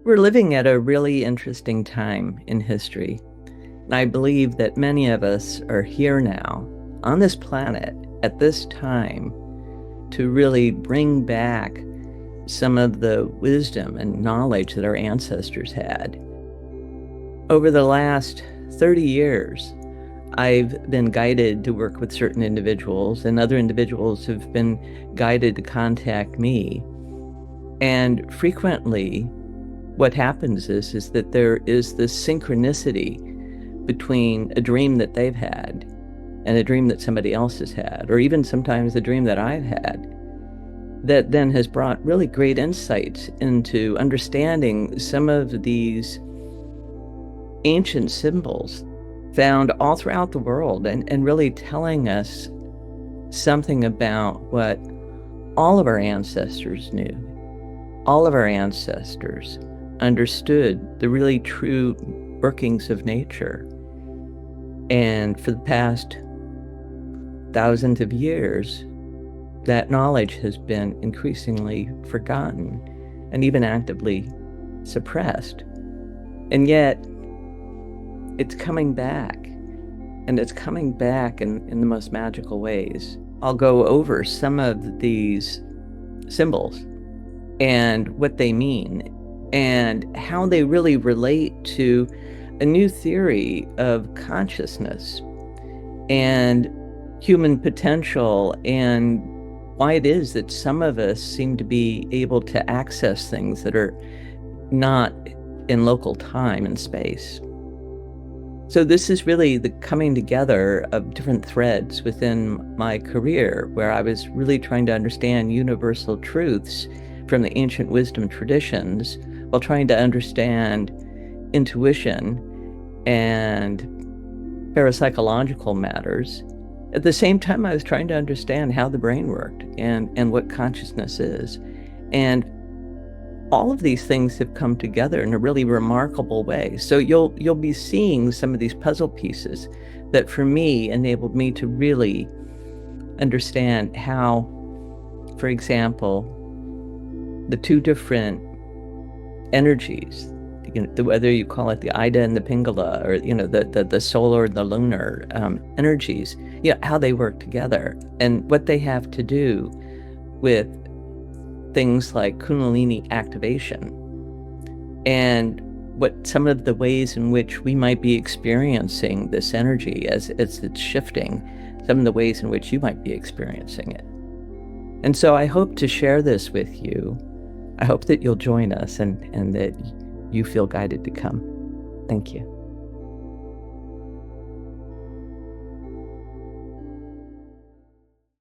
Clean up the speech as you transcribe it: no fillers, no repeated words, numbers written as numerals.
We're living at a really interesting time in history. And I believe that many of us are here now on this planet at this time to really bring back some of the wisdom and knowledge that our ancestors had. Over the last 30 years, I've been guided to work with certain individuals, and other individuals have been guided to contact me. And frequently, what happens is that there is this synchronicity between a dream that they've had and a dream that somebody else has had, or even sometimes a dream that I've had, that then has brought really great insights into understanding some of these ancient symbols found all throughout the world, and really telling us something about what all of our ancestors knew. All of our ancestors understood the really true workings of nature. And for the past thousands of years, that knowledge has been increasingly forgotten and even actively suppressed. And yet, it's coming back, and it's coming back in the most magical ways. I'll go over some of these symbols and what they mean, and how they really relate to a new theory of consciousness and human potential, and why it is that some of us seem to be able to access things that are not in local time and space. So this is really the coming together of different threads within my career, where I was really trying to understand universal truths from the ancient wisdom traditions, while trying to understand intuition and parapsychological matters. At the same time, I was trying to understand how the brain worked and what consciousness is. And all of these things have come together in a really remarkable way. So you'll be seeing some of these puzzle pieces that for me enabled me to really understand how, for example, the two different energies, whether you call it the Ida and the Pingala, or the solar and the lunar energies, how they work together and what they have to do with things like Kundalini activation, and what some of the ways in which we might be experiencing this energy as it's shifting, some of the ways in which you might be experiencing it. And so I hope to share this with you. I hope that you'll join us and that you feel guided to come. Thank you.